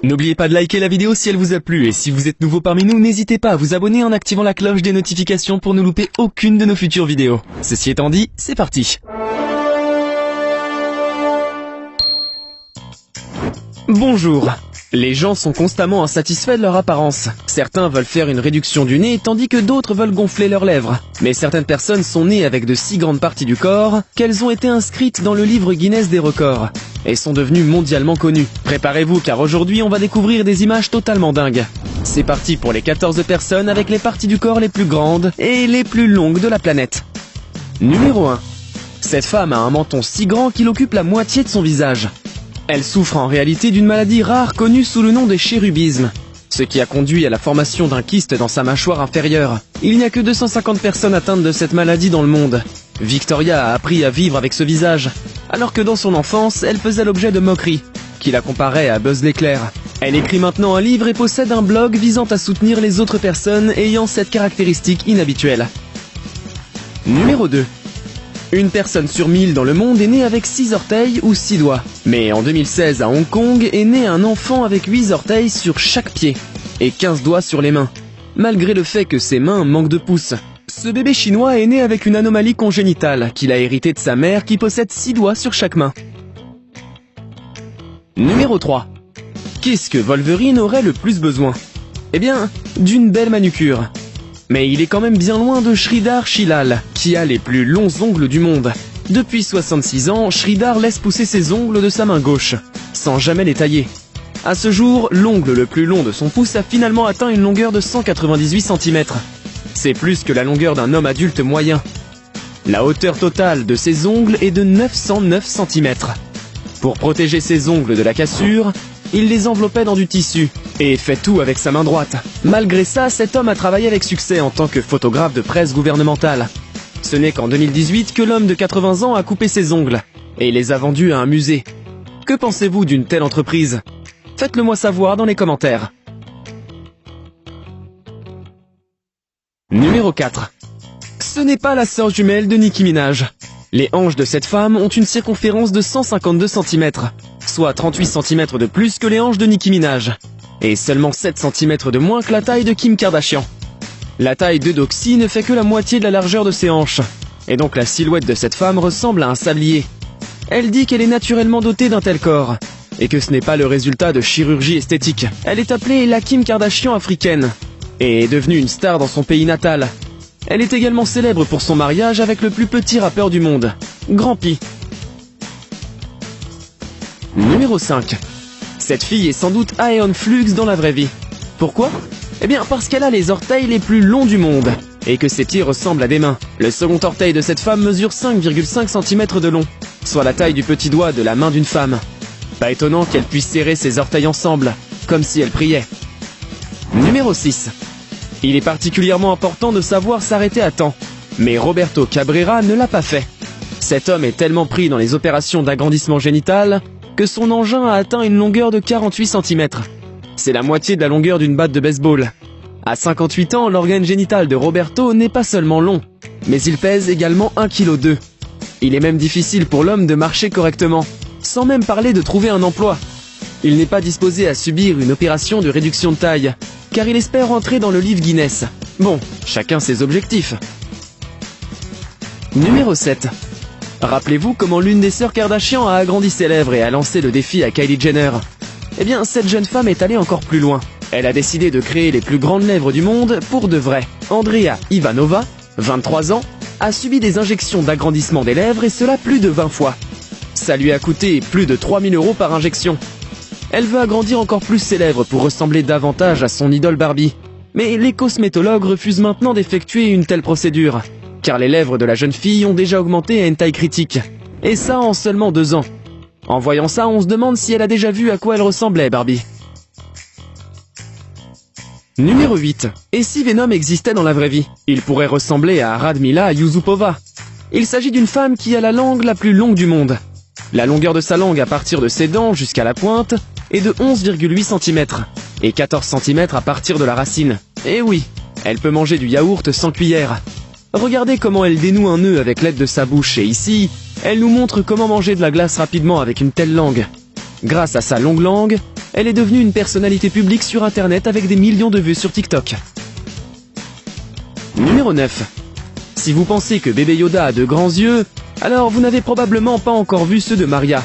N'oubliez pas de liker la vidéo si elle vous a plu et si vous êtes nouveau parmi nous, n'hésitez pas à vous abonner en activant la cloche des notifications pour ne louper aucune de nos futures vidéos. Ceci étant dit, c'est parti. Bonjour. Les gens sont constamment insatisfaits de leur apparence. Certains veulent faire une réduction du nez, tandis que d'autres veulent gonfler leurs lèvres. Mais certaines personnes sont nées avec de si grandes parties du corps qu'elles ont été inscrites dans le livre Guinness des records et sont devenues mondialement connues. Préparez-vous car aujourd'hui on va découvrir des images totalement dingues. C'est parti pour les 14 personnes avec les parties du corps les plus grandes et les plus longues de la planète. Numéro 1. Cette femme a un menton si grand qu'il occupe la moitié de son visage. Elle souffre en réalité d'une maladie rare connue sous le nom de chérubisme, ce qui a conduit à la formation d'un kyste dans sa mâchoire inférieure. Il n'y a que 250 personnes atteintes de cette maladie dans le monde. Victoria a appris à vivre avec ce visage, alors que dans son enfance, elle faisait l'objet de moqueries, qui la comparaient à Buzz l'éclair. Elle écrit maintenant un livre et possède un blog visant à soutenir les autres personnes ayant cette caractéristique inhabituelle. Numéro 2. Une personne sur 1000 dans le monde est née avec 6 orteils ou 6 doigts. Mais en 2016 à Hong Kong est né un enfant avec 8 orteils sur chaque pied et 15 doigts sur les mains, malgré le fait que ses mains manquent de pouces. Ce bébé chinois est né avec une anomalie congénitale qu'il a hérité de sa mère qui possède 6 doigts sur chaque main. Numéro 3. Qu'est-ce que Wolverine aurait le plus besoin? Eh bien, d'une belle manucure. Mais il est quand même bien loin de Sridhar Shilal, qui a les plus longs ongles du monde. Depuis 66 ans, Sridhar laisse pousser ses ongles de sa main gauche, sans jamais les tailler. À ce jour, l'ongle le plus long de son pouce a finalement atteint une longueur de 198 cm. C'est plus que la longueur d'un homme adulte moyen. La hauteur totale de ses ongles est de 909 cm. Pour protéger ses ongles de la cassure, il les enveloppait dans du tissu et fait tout avec sa main droite. Malgré ça, cet homme a travaillé avec succès en tant que photographe de presse gouvernementale. Ce n'est qu'en 2018 que l'homme de 80 ans a coupé ses ongles et les a vendus à un musée. Que pensez-vous d'une telle entreprise? Faites-le moi savoir dans les commentaires. Numéro 4. Ce n'est pas la sœur jumelle de Nicki Minaj. Les hanches de cette femme ont une circonférence de 152 cm, soit 38 cm de plus que les hanches de Nicki Minaj, et seulement 7 cm de moins que la taille de Kim Kardashian. La taille de Doxy ne fait que la moitié de la largeur de ses hanches, et donc la silhouette de cette femme ressemble à un sablier. Elle dit qu'elle est naturellement dotée d'un tel corps, et que ce n'est pas le résultat de chirurgie esthétique. Elle est appelée la Kim Kardashian africaine, et est devenue une star dans son pays natal. Elle est également célèbre pour son mariage avec le plus petit rappeur du monde, Grand P. Numéro 5. Cette fille est sans doute Aeon Flux dans la vraie vie. Pourquoi? Eh bien parce qu'elle a les orteils les plus longs du monde, et que ses pieds ressemblent à des mains. Le second orteil de cette femme mesure 5,5 cm de long, soit la taille du petit doigt de la main d'une femme. Pas étonnant qu'elle puisse serrer ses orteils ensemble, comme si elle priait. Numéro 6. Il est particulièrement important de savoir s'arrêter à temps, mais Roberto Cabrera ne l'a pas fait. Cet homme est tellement pris dans les opérations d'agrandissement génital que son engin a atteint une longueur de 48 cm. C'est la moitié de la longueur d'une batte de baseball. À 58 ans, l'organe génital de Roberto n'est pas seulement long, mais il pèse également 1,2 kg. Il est même difficile pour l'homme de marcher correctement, sans même parler de trouver un emploi. Il n'est pas disposé à subir une opération de réduction de taille, car il espère entrer dans le livre Guinness. Bon, chacun ses objectifs. Numéro 7. Rappelez-vous comment l'une des sœurs Kardashian a agrandi ses lèvres et a lancé le défi à Kylie Jenner. Eh bien, cette jeune femme est allée encore plus loin. Elle a décidé de créer les plus grandes lèvres du monde pour de vrai. Andrea Ivanova, 23 ans, a subi des injections d'agrandissement des lèvres et cela plus de 20 fois. Ça lui a coûté plus de 3000 € par injection. Elle veut agrandir encore plus ses lèvres pour ressembler davantage à son idole Barbie. Mais les cosmétologues refusent maintenant d'effectuer une telle procédure, car les lèvres de la jeune fille ont déjà augmenté à une taille critique. Et ça en seulement 2 ans. En voyant ça, on se demande si elle a déjà vu à quoi elle ressemblait, Barbie. Numéro 8. Et si Venom existait dans la vraie vie? Il pourrait ressembler à Radmila Yusupova. Il s'agit d'une femme qui a la langue la plus longue du monde. La longueur de sa langue à partir de ses dents jusqu'à la pointe est de 11,8 cm et 14 cm à partir de la racine. Et oui, elle peut manger du yaourt sans cuillère. Regardez comment elle dénoue un nœud avec l'aide de sa bouche et ici, elle nous montre comment manger de la glace rapidement avec une telle langue. Grâce à sa longue langue, elle est devenue une personnalité publique sur internet avec des millions de vues sur TikTok. Numéro 9. Si vous pensez que bébé Yoda a de grands yeux, alors vous n'avez probablement pas encore vu ceux de Maria.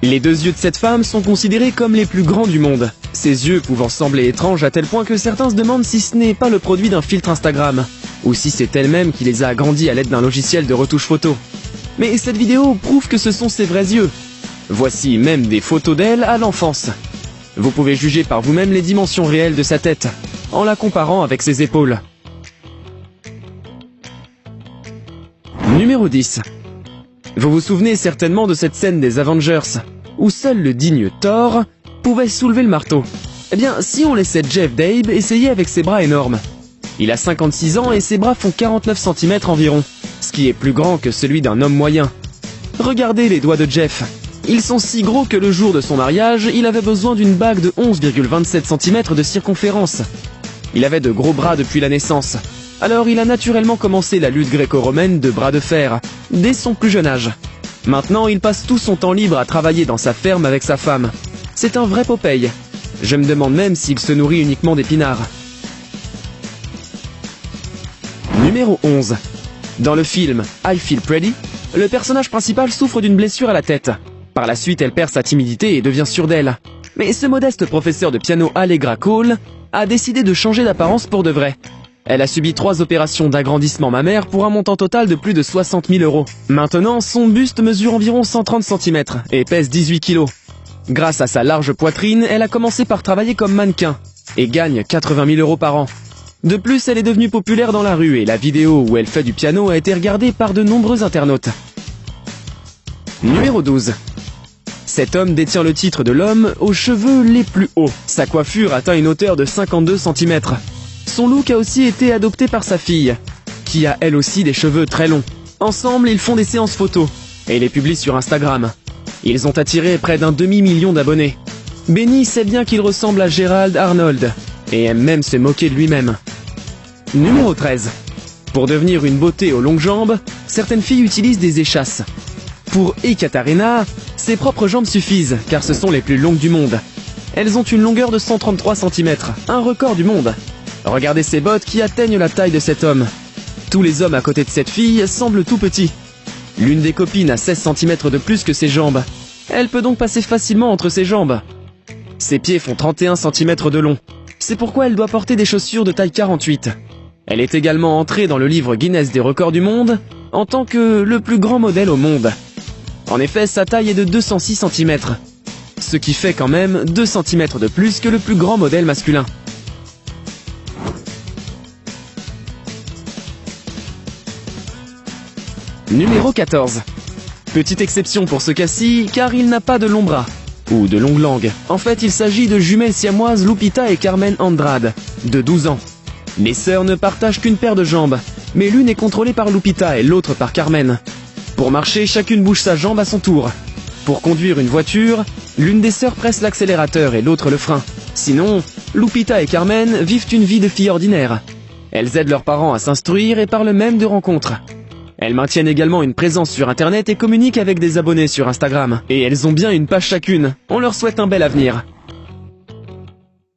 Les deux yeux de cette femme sont considérés comme les plus grands du monde. Ses yeux pouvant sembler étranges à tel point que certains se demandent si ce n'est pas le produit d'un filtre Instagram, ou si c'est elle-même qui les a agrandis à l'aide d'un logiciel de retouche photo. Mais cette vidéo prouve que ce sont ses vrais yeux. Voici même des photos d'elle à l'enfance. Vous pouvez juger par vous-même les dimensions réelles de sa tête, en la comparant avec ses épaules. Numéro 10. Vous vous souvenez certainement de cette scène des Avengers, où seul le digne Thor pouvait soulever le marteau. Eh bien, si on laissait Jeff Dabe essayer avec ses bras énormes. Il a 56 ans et ses bras font 49 cm environ, ce qui est plus grand que celui d'un homme moyen. Regardez les doigts de Jeff. Ils sont si gros que le jour de son mariage, il avait besoin d'une bague de 11,27 cm de circonférence. Il avait de gros bras depuis la naissance. Alors il a naturellement commencé la lutte gréco-romaine de bras de fer, dès son plus jeune âge. Maintenant, il passe tout son temps libre à travailler dans sa ferme avec sa femme. C'est un vrai Popeye. Je me demande même s'il se nourrit uniquement d'épinards. Numéro 11. Dans le film I Feel Pretty, le personnage principal souffre d'une blessure à la tête. Par la suite, elle perd sa timidité et devient sûre d'elle. Mais ce modeste professeur de piano Allegra Cole a décidé de changer d'apparence pour de vrai. Elle a subi 3 opérations d'agrandissement mammaire pour un montant total de plus de 60 000 €. Maintenant, son buste mesure environ 130 cm et pèse 18 kg. Grâce à sa large poitrine, elle a commencé par travailler comme mannequin et gagne 80 000 € par an. De plus, elle est devenue populaire dans la rue et la vidéo où elle fait du piano a été regardée par de nombreux internautes. Numéro 12. Cet homme détient le titre de l'homme aux cheveux les plus hauts. Sa coiffure atteint une hauteur de 52 cm. Son look a aussi été adopté par sa fille, qui a elle aussi des cheveux très longs. Ensemble, ils font des séances photos et les publient sur Instagram. Ils ont attiré près d'1 demi-million d'abonnés. Benny sait bien qu'il ressemble à Gerald Arnold et aime même se moquer de lui-même. Numéro 13. Pour devenir une beauté aux longues jambes, certaines filles utilisent des échasses. Pour Ekaterina, ses propres jambes suffisent car ce sont les plus longues du monde. Elles ont une longueur de 133 cm, un record du monde. Regardez ces bottes qui atteignent la taille de cet homme. Tous les hommes à côté de cette fille semblent tout petits. L'une des copines a 16 cm de plus que ses jambes. Elle peut donc passer facilement entre ses jambes. Ses pieds font 31 cm de long. C'est pourquoi elle doit porter des chaussures de taille 48. Elle est également entrée dans le livre Guinness des records du monde en tant que le plus grand modèle au monde. En effet, sa taille est de 206 cm, ce qui fait quand même 2 cm de plus que le plus grand modèle masculin. Numéro 14. Petite exception pour ce cas-ci, car il n'a pas de longs bras, ou de longue langue. En fait, il s'agit de jumelles siamoises Lupita et Carmen Andrade, de 12 ans. Les sœurs ne partagent qu'une paire de jambes, mais l'une est contrôlée par Lupita et l'autre par Carmen. Pour marcher, chacune bouge sa jambe à son tour. Pour conduire une voiture, l'une des sœurs presse l'accélérateur et l'autre le frein. Sinon, Lupita et Carmen vivent une vie de filles ordinaires. Elles aident leurs parents à s'instruire et parlent même de rencontres. Elles maintiennent également une présence sur internet et communiquent avec des abonnés sur Instagram. Et elles ont bien une page chacune. On leur souhaite un bel avenir.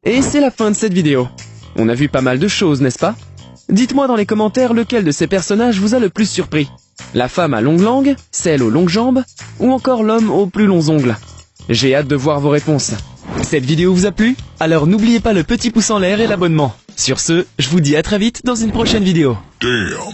Et c'est la fin de cette vidéo. On a vu pas mal de choses, n'est-ce pas? Dites-moi dans les commentaires lequel de ces personnages vous a le plus surpris. La femme à longue langue, celle aux longues jambes, ou encore l'homme aux plus longs ongles. J'ai hâte de voir vos réponses. Cette vidéo vous a plu? Alors n'oubliez pas le petit pouce en l'air et l'abonnement. Sur ce, je vous dis à très vite dans une prochaine vidéo. Damn.